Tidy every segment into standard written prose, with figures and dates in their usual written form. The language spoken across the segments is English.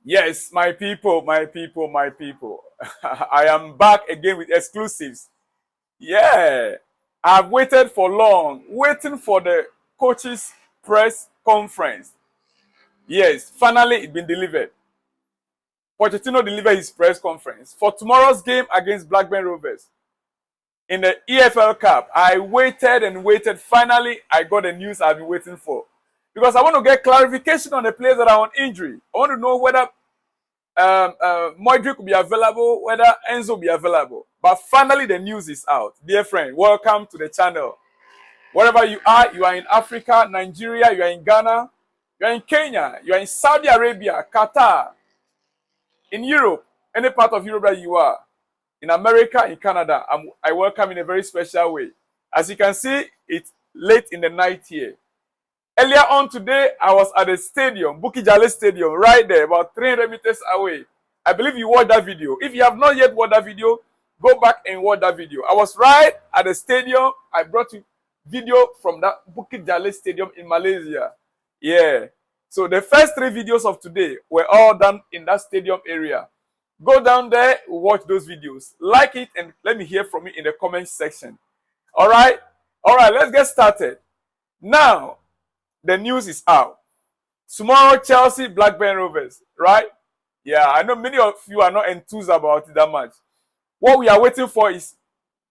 Yes, my people, my people, my people. I am back again with exclusives. Yeah, I've waited for long, waiting for the coaches' press conference. Yes, finally it's been delivered. Pochettino delivered his press conference for tomorrow's game against Blackburn Rovers in the EFL Cup. I waited and waited. Finally, I got the news I've been waiting for because I want to get clarification on the players that are on injury. I want to know whether Modric will be available, whether Enzo will be available. But finally, the news is out. Dear friend, welcome to the channel. Wherever you are in Africa, Nigeria, you are in Ghana, you are in Kenya, you are in Saudi Arabia, Qatar, in Europe, any part of Europe that you are, in America, in Canada, I welcome in a very special way. As you can see, it's late in the night here. Earlier on today, I was at the stadium, Bukit Jalil Stadium, right there, about 300 meters away. I believe you watched that video. If you have not yet watched that video, go back and watch that video. I was right at the stadium. I brought you video from that Bukit Jalil Stadium in Malaysia. Yeah. So the first 3 videos of today were all done in that stadium area. Go down there, watch those videos. Like it and let me hear from you in the comment section. All right? All right, let's get started. Now, the news is out. Tomorrow, Chelsea, Blackburn Rovers, right? Yeah, I know many of you are not enthused about it that much. What we are waiting for is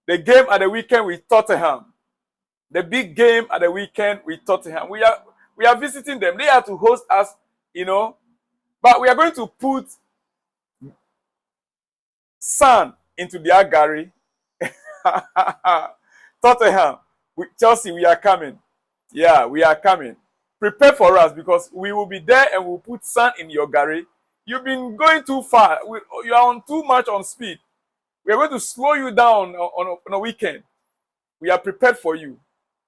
the game at the weekend with Tottenham. The big game at the weekend with Tottenham. We are visiting them. They are to host us, but we are going to put sand into their gari. Tottenham, Chelsea, we are coming. Yeah, we are coming. Prepare for us because we will be there and we'll put sand in your gari. You've been going too far. You are on too much on speed. We are going to slow you down on a weekend. We are prepared for you.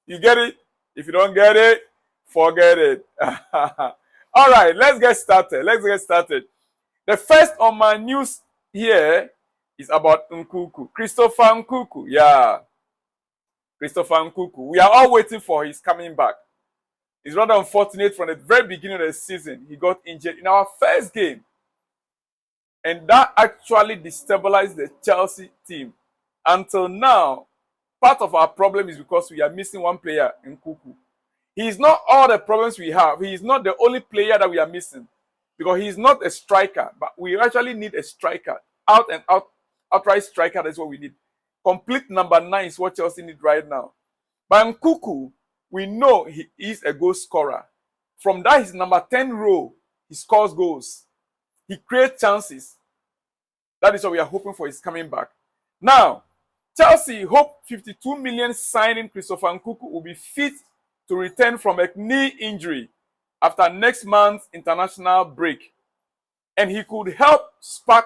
You get it? If you don't get it, forget it. All right, let's get started. Let's get started. The first on my news here is about Nkuku. Christopher Nkuku. Yeah. Christopher Nkuku. We are all waiting for his coming back. It's rather unfortunate from the very beginning of the season. He got injured in our first game. And that actually destabilized the Chelsea team. Until now, part of our problem is because we are missing one player, Nkuku. He is not all the problems we have. He is not the only player that we are missing. Because he is not a striker. But we actually need a striker. Outright striker, that's what we need. Complete number 9 is what Chelsea need right now. But Nkuku, we know he is a goal scorer. From that, his number 10 role, he scores goals. He creates chances. That is what we are hoping for. Is coming back. Now, Chelsea hope 52 million signing Christopher Nkuku will be fit to return from a knee injury after next month's international break. And he could help spark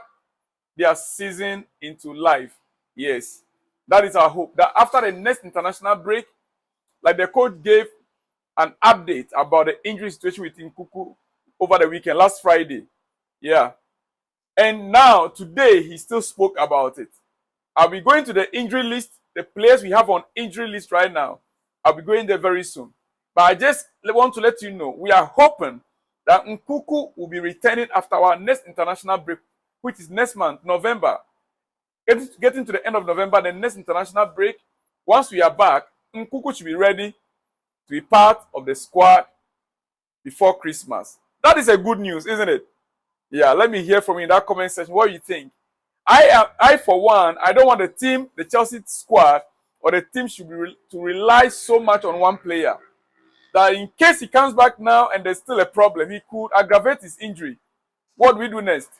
their season into life. Yes, that is our hope. That after the next international break, like the coach gave an update about the injury situation with Nkuku over the weekend, last Friday. Yeah. And now, today, he still spoke about it. I'll be going to the injury list, the players we have on injury list right now. I'll be going there very soon. But I just want to let you know, we are hoping that Nkuku will be returning after our next international break, which is next month, November. Getting to the end of November, the next international break, once we are back, Nkuku should be ready to be part of the squad before Christmas. That is a good news, isn't it? Yeah, let me hear from you in that comment section. What do you think? I for one, I don't want the team, the Chelsea squad, or the team should be to rely so much on one player. That in case he comes back now and there's still a problem, he could aggravate his injury. What do we do next?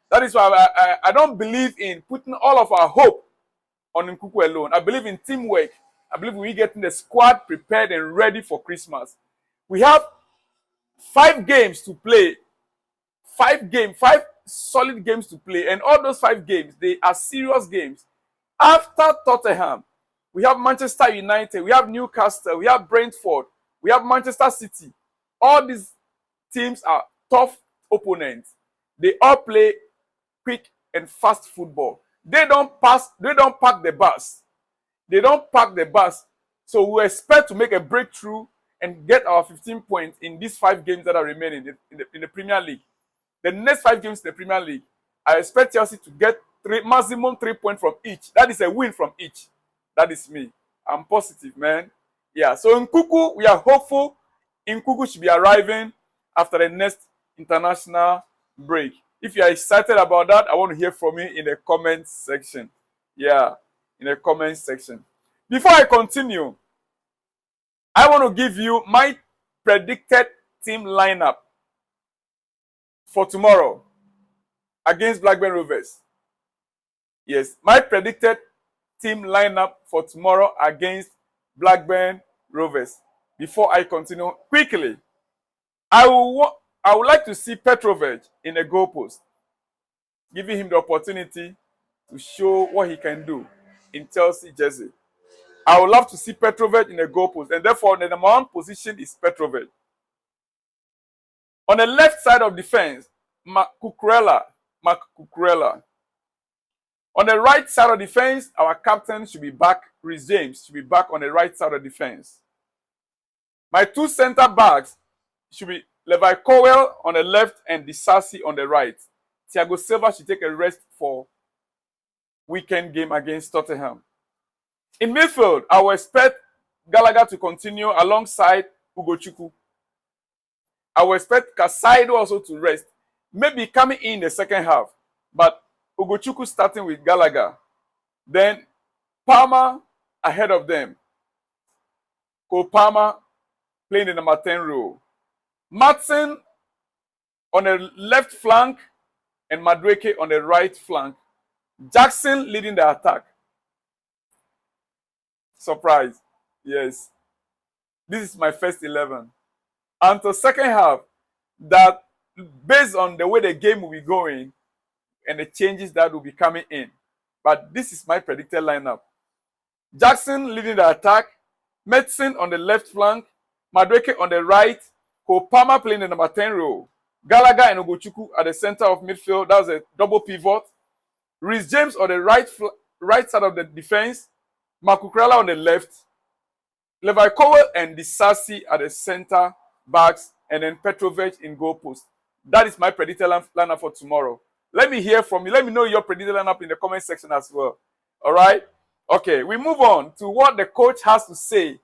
That is why I don't believe in putting all of our hope on Nkuku alone. I believe in teamwork. I believe we're getting the squad prepared and ready for Christmas. We have 5 games to play. 5 solid games to play. And all those 5 games, they are serious games. After Tottenham, we have Manchester United, we have Newcastle, we have Brentford, we have Manchester City. All these teams are tough opponents. They all play quick and fast football. They don't pack the bus. They don't pack the bus. So we expect to make a breakthrough and get our 15 points in these 5 games that are remaining in the Premier League. the next 5 games in the Premier League, I expect Chelsea to get maximum 3 points from each. That is a win from each. That is me. I'm positive, man. Yeah, so Nkuku, we are hopeful Nkuku should be arriving after the next international break. If you are excited about that, I want to hear from you in the comment section. Yeah, in the comment section. Before I continue, I want to give you my predicted team lineup for tomorrow against Blackburn Rovers. Yes, my predicted team lineup for tomorrow against Blackburn Rovers. Before I continue, quickly, I would like to see Petrovic in a goalpost, giving him the opportunity to show what he can do in Chelsea jersey. I would love to see Petrovic in a goalpost, and therefore the number 1 position is Petrovic. On the left side of defense, Cucurella. On the right side of defense, our captain should be back. Rhys James should be back on the right side of defense. My 2 center backs should be Levi Colwill on the left and Disasi on the right. Thiago Silva should take a rest for weekend game against Tottenham. In midfield, I will expect Gallagher to continue alongside Ugochukwu. I will expect Casaido also to rest, maybe coming in the second half, but Ugochukwu starting with Gallagher. Then Palmer ahead of them. Cole Palmer playing the number 10 role. Matson on the left flank and Madueke on the right flank. Jackson leading the attack. Surprise. Yes. This is my first 11. Until second half, that based on the way the game will be going and the changes that will be coming in. But this is my predicted lineup. Jackson leading the attack. Medicine on the left flank. Madueke on the right. Palmer playing the number 10 role. Gallagher and Ugochukwu at the center of midfield. That was a double pivot. Rhys James on the right side of the defense. Cucurella on the left. Levi Colwill and Disasi at the center backs. And then Petrovic in goal post. That is my predicted lineup for tomorrow. Let me hear from you. Let me know your predicted lineup in the comment section as well. All right? Okay, we move on to what the coach has to say.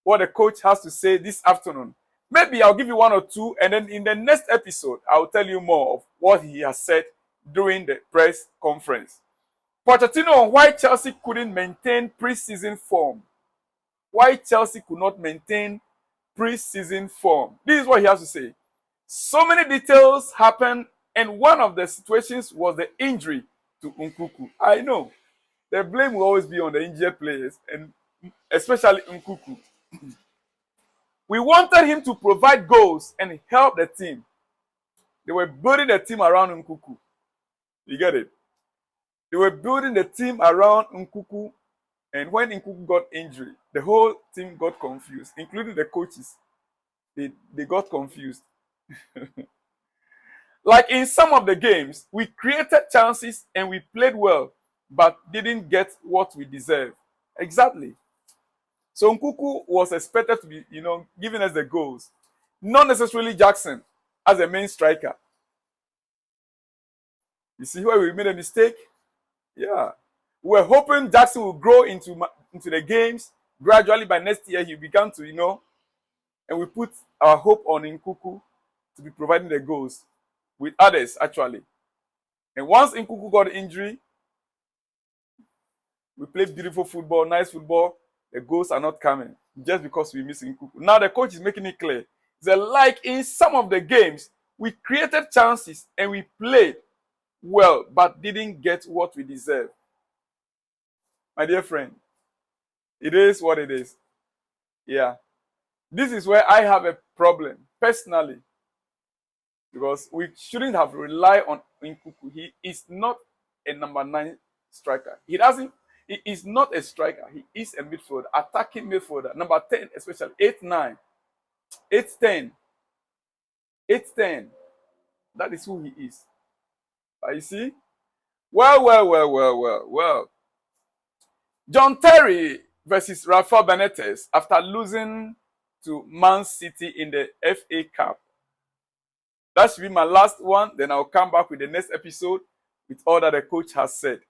What the coach has to say this afternoon. Maybe I'll give you 1 or 2, and then in the next episode, I'll tell you more of what he has said during the press conference. Pochettino on why Chelsea couldn't maintain pre-season form. Why Chelsea could not maintain pre-season form. This is what he has to say. So many details happened, and one of the situations was the injury to Nkuku. I know. The blame will always be on the injured players, and especially Nkuku. We wanted him to provide goals and help the team. They were building the team around Nkuku. You get it? They were building the team around Nkuku, and when Nkuku got injured, the whole team got confused, including the coaches. They got confused. Like in some of the games, we created chances and we played well, but didn't get what we deserve. Exactly. So Nkuku was expected to be, giving us the goals. Not necessarily Jackson as a main striker. You see where we made a mistake? Yeah. We were hoping Jackson will grow into the games. Gradually by next year, he began to, and we put our hope on Nkuku to be providing the goals with others, actually. And once Nkuku got injury, we played beautiful football, nice football. The goals are not coming just because we miss Nkuku. Now the coach is making it clear. That like in some of the games, we created chances and we played well, but didn't get what we deserve. My dear friend, it is what it is. Yeah. This is where I have a problem, personally. Because we shouldn't have relied on Nkuku. He is not a number 9 striker. He is not a striker. He is a midfielder, attacking midfielder. Number 10, especially 8-9, 8-10, 8-10. That is who he is. But you see? Well. John Terry versus Rafa Benitez after losing to Man City in the FA Cup. That should be my last one. Then I'll come back with the next episode with all that the coach has said.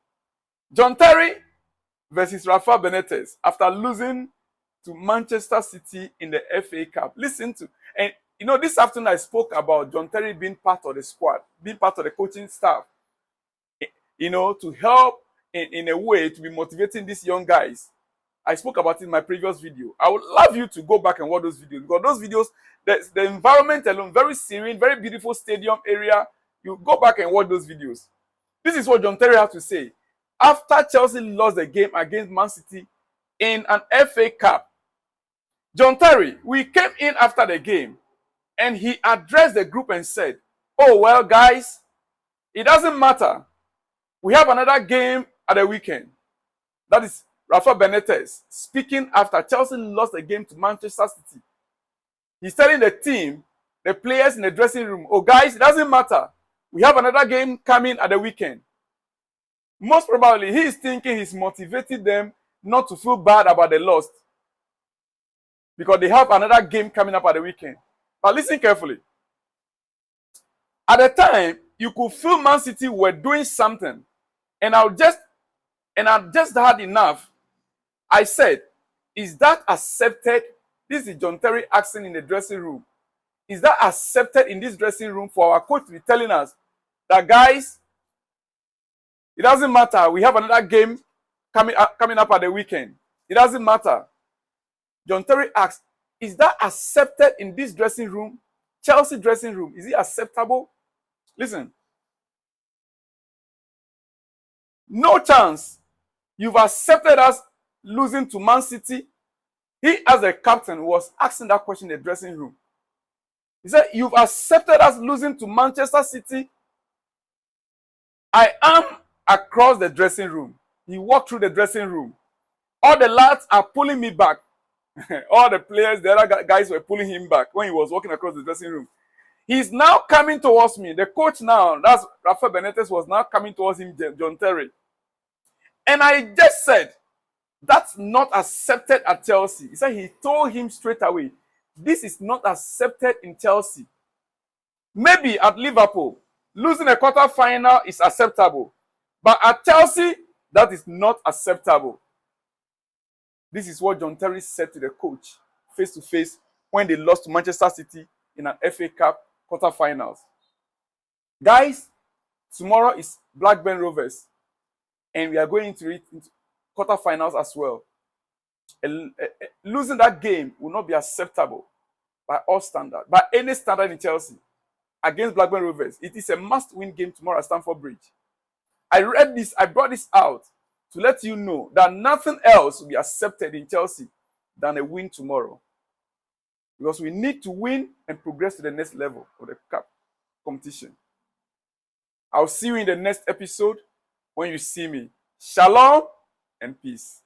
John Terry versus Rafa Benitez after losing to Manchester City in the FA Cup. Listen to, and you know, this afternoon I spoke about John Terry being part of the squad, being part of the coaching staff, you know, to help in a way to be motivating these young guys. I spoke about it in my previous video. I would love you to go back and watch those videos, because those videos, the environment alone, very serene, very beautiful stadium area. You go back and watch those videos. This is what John Terry had to say after Chelsea lost the game against Man City in an FA Cup. John Terry, we came in after the game and he addressed the group and said, "Oh, well, guys, it doesn't matter. We have another game at the weekend." That is Rafa Benitez speaking after Chelsea lost the game to Manchester City. He's telling the team, the players in the dressing room, "Oh, guys, it doesn't matter. We have another game coming at the weekend." Most probably, he is thinking he's motivated them not to feel bad about the loss, because they have another game coming up at the weekend. But listen carefully. At the time, you could feel Man City were doing something, and I just had enough. I said, "Is that accepted?" This is John Terry asking in the dressing room. "Is that accepted in this dressing room for our coach to be telling us that, guys, it doesn't matter. We have another game coming up at the weekend. It doesn't matter." John Terry asked, "Is that accepted in this dressing room, Chelsea dressing room? Is it acceptable?" Listen. No chance. You've accepted us losing to Man City. He, as a captain, was asking that question in the dressing room. He said, "You've accepted us losing to Manchester City." I am across the dressing room. He walked through the dressing room. All the lads are pulling me back. All the players, the other guys were pulling him back when he was walking across the dressing room. He's now coming towards me. The coach now, that's Rafa Benitez, was now coming towards him, John Terry. And I just said, "That's not accepted at Chelsea." He said he told him straight away, "This is not accepted in Chelsea. Maybe at Liverpool, losing a quarter-final is acceptable. But at Chelsea, that is not acceptable." This is what John Terry said to the coach face to face when they lost to Manchester City in an FA Cup quarterfinals. Guys, tomorrow is Blackburn Rovers, and we are going into quarterfinals as well. Losing that game will not be acceptable by all standards, by any standard in Chelsea against Blackburn Rovers. It is a must-win game tomorrow at Stamford Bridge. I brought this out to let you know that nothing else will be accepted in Chelsea than a win tomorrow. Because we need to win and progress to the next level of the cup competition. I'll see you in the next episode when you see me. Shalom and peace.